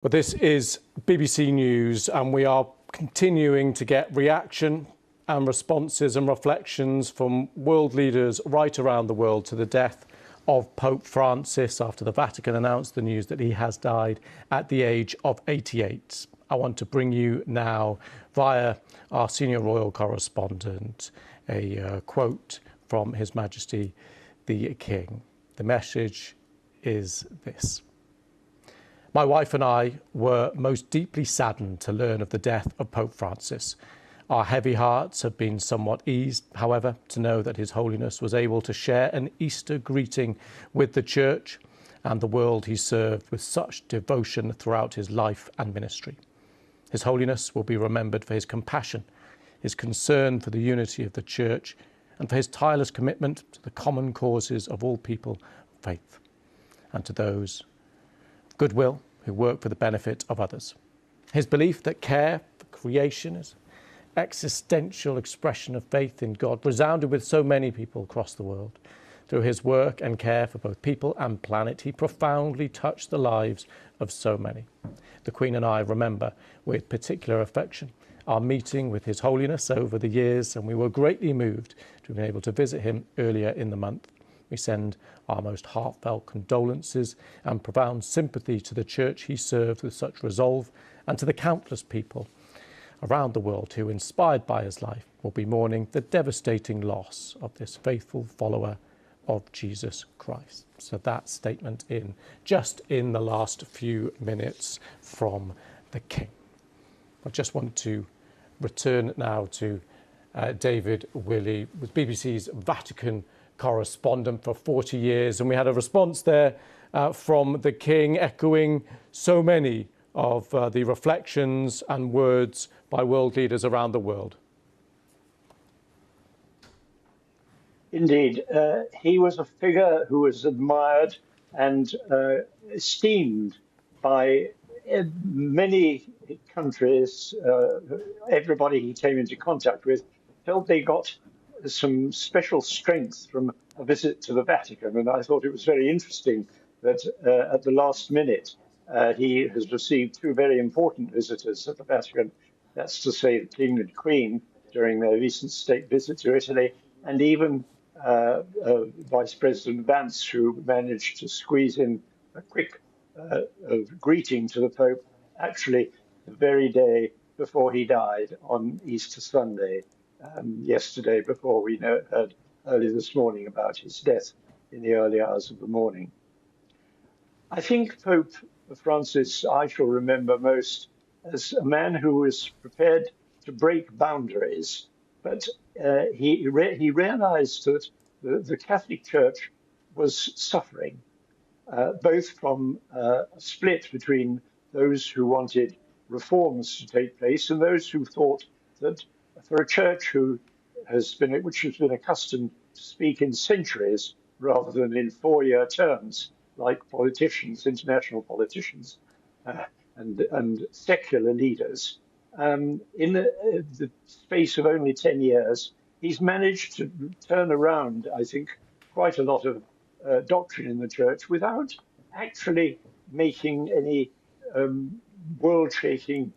Well, this is BBC News, and we are continuing to get reaction and responses and reflections from world leaders right around the world to the death of Pope Francis after the Vatican announced the news that he has died at the age of 88. I want to bring you now, via our senior royal correspondent, a quote from His Majesty the King. The message is this. My wife and I were most deeply saddened to learn of the death of Pope Francis. Our heavy hearts have been somewhat eased, however, to know that His Holiness was able to share an Easter greeting with the Church and the world he served with such devotion throughout his life and ministry. His Holiness will be remembered for his compassion, his concern for the unity of the Church, and for his tireless commitment to the common causes of all people of faith, and to those goodwill who work for the benefit of others. His belief that care for creation is an existential expression of faith in God resounded with so many people across the world. Through his work and care for both people and planet, he profoundly touched the lives of so many. The Queen and I remember with particular affection our meeting with His Holiness over the years, and we were greatly moved to have been able to visit him earlier in the month. We send our most heartfelt condolences and profound sympathy to the Church he served with such resolve, and to the countless people around the world who, inspired by his life, will be mourning the devastating loss of this faithful follower of Jesus Christ. So that statement just in the last few minutes from the King. I just want to return now to David Willey, with BBC's Vatican correspondent for 40 years, and we had a response there from the King echoing so many of the reflections and words by world leaders around the world. Indeed, he was a figure who was admired and esteemed by many countries. Everybody he came into contact with felt they got some special strength from a visit to the Vatican. And I thought it was very interesting that at the last minute, he has received two very important visitors at the Vatican. That's to say, the King and Queen during their recent state visit to Italy, and even Vice President Vance, who managed to squeeze in a quick greeting to the Pope, actually the very day before he died on Easter Sunday, yesterday, before we heard early this morning about his death in the early hours of the morning. I think Pope Francis I shall remember most as a man who was prepared to break boundaries, but he realized that the Catholic Church was suffering, both from a split between those who wanted reforms to take place and those who thought that for a church which has been accustomed to speak in centuries rather than in 4-year terms, like politicians, international politicians, and secular leaders, in the space of only 10 years, he's managed to turn around, I think, quite a lot of doctrine in the Church without actually making any world-shaking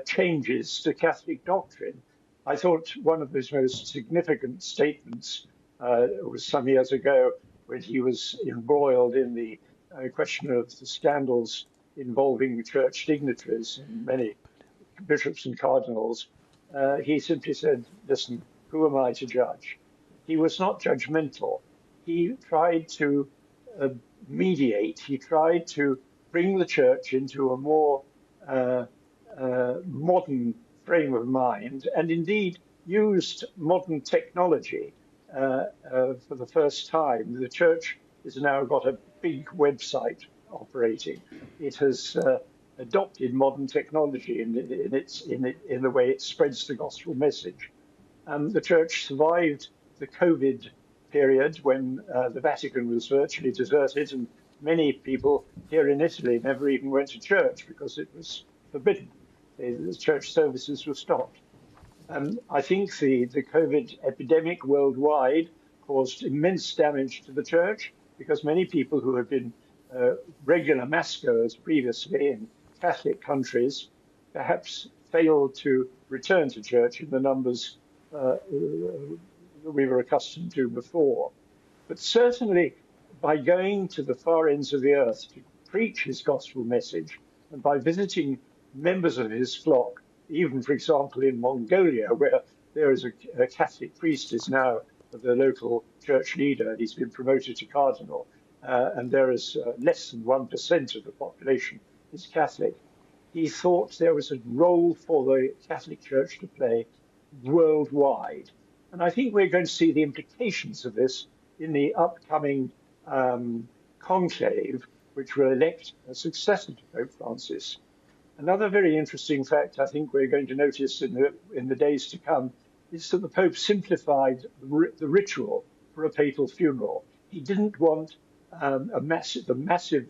changes to Catholic doctrine. I thought one of his most significant statements was some years ago when he was embroiled in the question of the scandals involving church dignitaries and many bishops and cardinals. He simply said, listen, who am I to judge? He was not judgmental. He tried to mediate. He tried to bring the church into a more modern frame of mind, and indeed used modern technology for the first time. The church has now got a big website operating. It has adopted modern technology in the way it spreads the gospel message. The church survived the COVID period when the Vatican was virtually deserted, and many people here in Italy never even went to church because it was forbidden. The church services were stopped. I think the COVID epidemic worldwide caused immense damage to the church because many people who had been regular mass goers previously and Catholic countries perhaps failed to return to church in the numbers that we were accustomed to before. But certainly by going to the far ends of the earth to preach his gospel message, and by visiting members of his flock, even, for example, in Mongolia, where there is a Catholic priest is now the local church leader. He's been promoted to cardinal, and there is less than 1% of the population is Catholic. He thought there was a role for the Catholic Church to play worldwide. And I think we're going to see the implications of this in the upcoming conclave, which will elect a successor to Pope Francis. Another very interesting fact I think we're going to notice in the days to come is that the Pope simplified the ritual for a papal funeral. He didn't want the massive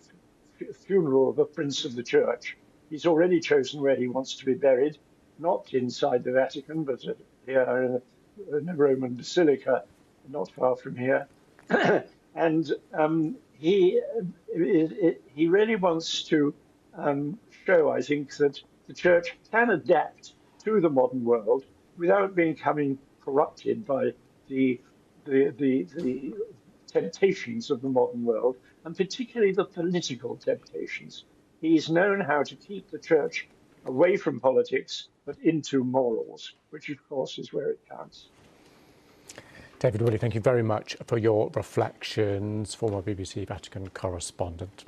funeral of a prince of the church. He's already chosen where he wants to be buried, not inside the Vatican, but here in a Roman basilica, not far from here. And he really wants to show, I think, that the church can adapt to the modern world without becoming corrupted by the temptations of the modern world, and particularly the political temptations. He's known how to keep the church away from politics, but into morals, which of course is where it counts. David Woody, thank you very much for your reflections, former BBC Vatican correspondent.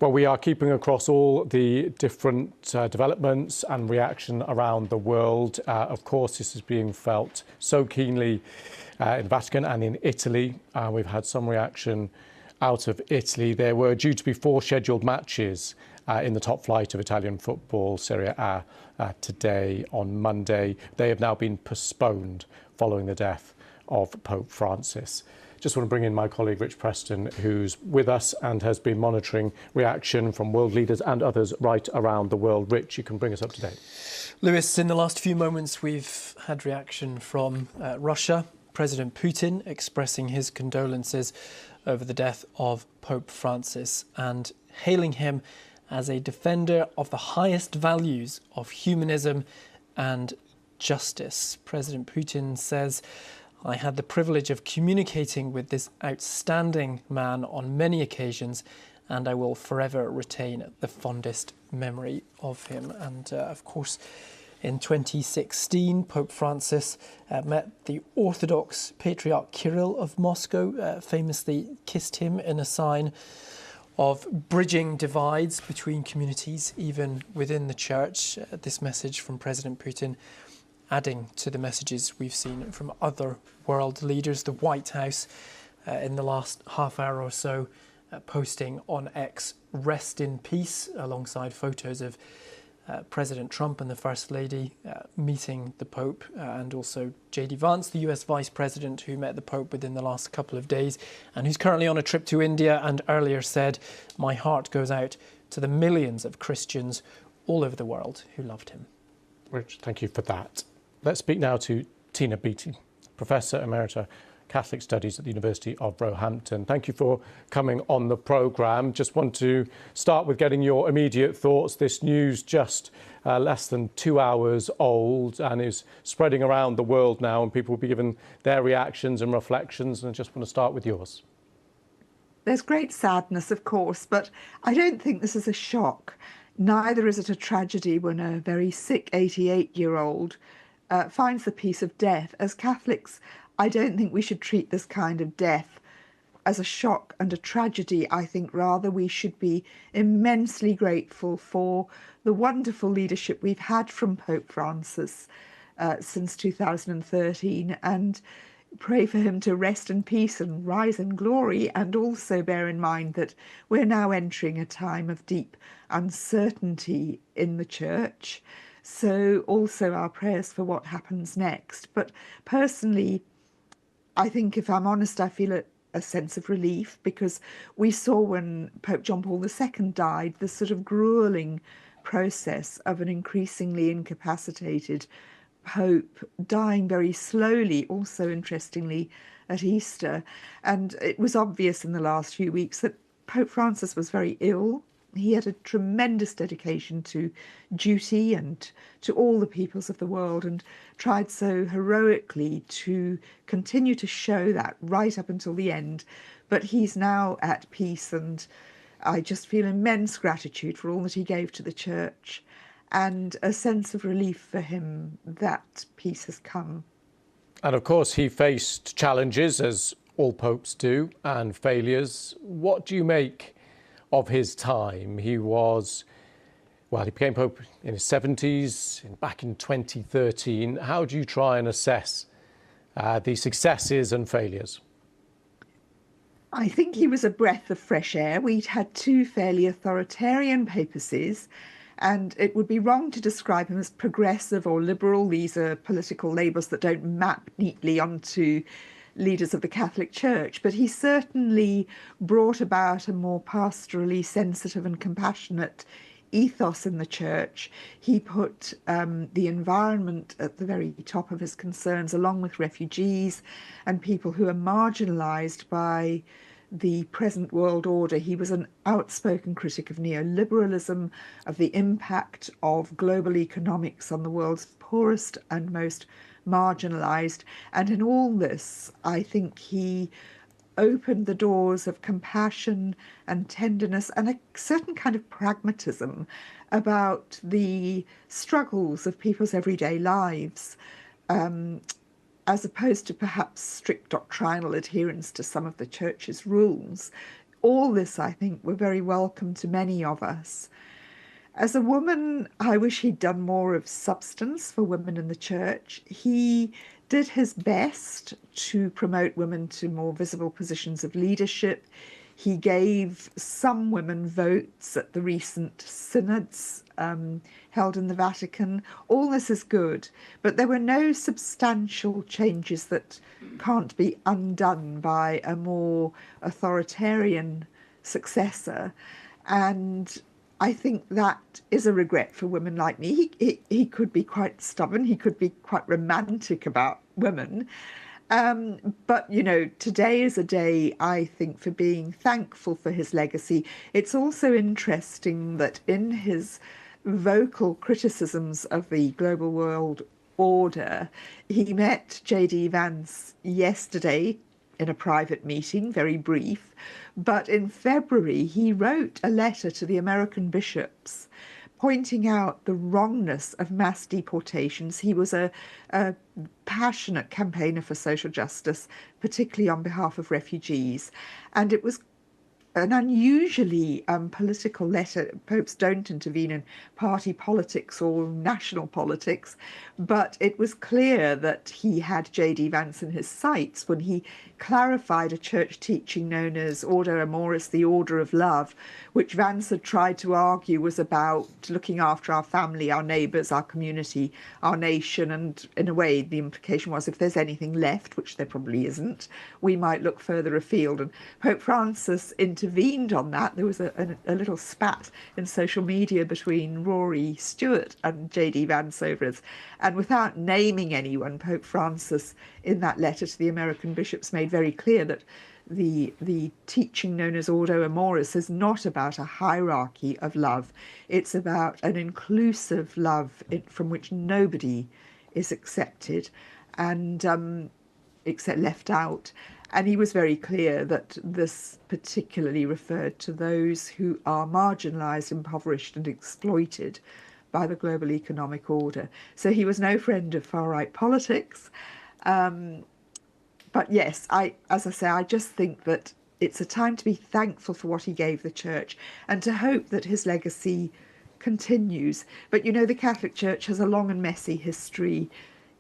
Well, we are keeping across all the different developments and reaction around the world. Of course, this is being felt so keenly in Vatican and in Italy. We've had some reaction out of Italy. There were due to be 4 scheduled matches in the top flight of Italian football, Serie A, today on Monday. They have now been postponed following the death of Pope Francis. Just want to bring in my colleague Rich Preston, who's with us and has been monitoring reaction from world leaders and others right around the world. Rich, you can bring us up to date. Lewis, in the last few moments we've had reaction from Russia. President Putin expressing his condolences over the death of Pope Francis and hailing him as a defender of the highest values of humanism and justice. President Putin says, "I had the privilege of communicating with this outstanding man on many occasions, and I will forever retain the fondest memory of him." And of course, in 2016, Pope Francis met the Orthodox Patriarch Kirill of Moscow, famously kissed him in a sign of bridging divides between communities, even within the church. This message from President Putin adding to the messages we've seen from other world leaders. The White House, in the last half hour or so, posting on X, "Rest in peace," alongside photos of President Trump and the First Lady meeting the Pope, and also J.D. Vance, the US Vice President, who met the Pope within the last couple of days and who's currently on a trip to India, and earlier said, "My heart goes out to the millions of Christians all over the world who loved him." Rich, thank you for that. Let's speak now to Tina Beattie, Professor Emerita Catholic Studies at the University of Roehampton. Thank you for coming on the programme. Just want to start with getting your immediate thoughts. This news just less than 2 hours old and is spreading around the world now, and people will be given their reactions and reflections. And I just want to start with yours. There's great sadness, of course, but I don't think this is a shock. Neither is it a tragedy when a very sick 88-year-old finds the peace of death. As Catholics, I don't think we should treat this kind of death as a shock and a tragedy. I think rather we should be immensely grateful for the wonderful leadership we've had from Pope Francis since 2013, and pray for him to rest in peace and rise in glory, and also bear in mind that we're now entering a time of deep uncertainty in the Church. So also our prayers for what happens next. But personally, I think, if I'm honest, I feel a sense of relief, because we saw when Pope John Paul II died, this sort of grueling process of an increasingly incapacitated Pope dying very slowly, also interestingly at Easter. And it was obvious in the last few weeks that Pope Francis was very ill. He had a tremendous dedication to duty and to all the peoples of the world, and tried so heroically to continue to show that right up until the end. But he's now at peace, and I just feel immense gratitude for all that he gave to the church, and a sense of relief for him that peace has come. And of course, he faced challenges, as all popes do, and failures. What do you make of his time? He became pope in his 70s, back in 2013. How do you try and assess the successes and failures? I think he was a breath of fresh air. We'd had two fairly authoritarian papacies, and it would be wrong to describe him as progressive or liberal. These are political labels that don't map neatly onto leaders of the Catholic Church, but he certainly brought about a more pastorally sensitive and compassionate ethos in the church. He put the environment at the very top of his concerns, along with refugees and people who are marginalised by the present world order. He was an outspoken critic of neoliberalism, of the impact of global economics on the world's poorest and most marginalised. And in all this, I think he opened the doors of compassion and tenderness and a certain kind of pragmatism about the struggles of people's everyday lives, as opposed to perhaps strict doctrinal adherence to some of the church's rules. All this, I think, were very welcome to many of us. As a woman, I wish he'd done more of substance for women in the church. He did his best to promote women to more visible positions of leadership. He gave some women votes at the recent synods held in the Vatican. All this is good, but there were no substantial changes that can't be undone by a more authoritarian successor. And I think that is a regret for women like me. He could be quite stubborn. He could be quite romantic about women. But, you know, today is a day, I think, for being thankful for his legacy. It's also interesting that in his vocal criticisms of the global world order, he met J.D. Vance yesterday in a private meeting, very brief. But in February, he wrote a letter to the American bishops pointing out the wrongness of mass deportations. He was a passionate campaigner for social justice, particularly on behalf of refugees. And it was an unusually political letter. Popes don't intervene in party politics or national politics, but it was clear that he had J.D. Vance in his sights when he clarified a church teaching known as Ordo Amoris, the order of love, which Vance had tried to argue was about looking after our family, our neighbours, our community, our nation. And in a way, the implication was if there's anything left, which there probably isn't, we might look further afield. And Pope Francis intervened on that. There was a little spat in social media between Rory Stewart and J.D. Vance over it. And without naming anyone, Pope Francis, in that letter to the American bishops, made very clear that the teaching known as Ordo Amoris is not about a hierarchy of love. It's about an inclusive love from which nobody is accepted and except left out. And he was very clear that this particularly referred to those who are marginalised, impoverished and exploited by the global economic order. So he was no friend of far-right politics. But yes, as I say, I just think that it's a time to be thankful for what he gave the church and to hope that his legacy continues. But, you know, the Catholic Church has a long and messy history.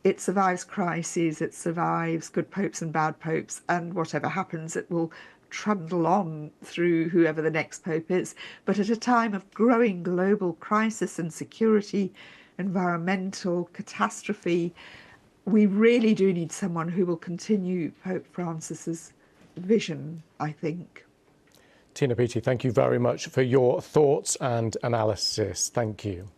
It survives crises, it survives good popes and bad popes, and whatever happens, it will trundle on through whoever the next pope is. But at a time of growing global crisis and security, environmental catastrophe, we really do need someone who will continue Pope Francis's vision, I think. Tina Beattie, thank you very much for your thoughts and analysis. Thank you.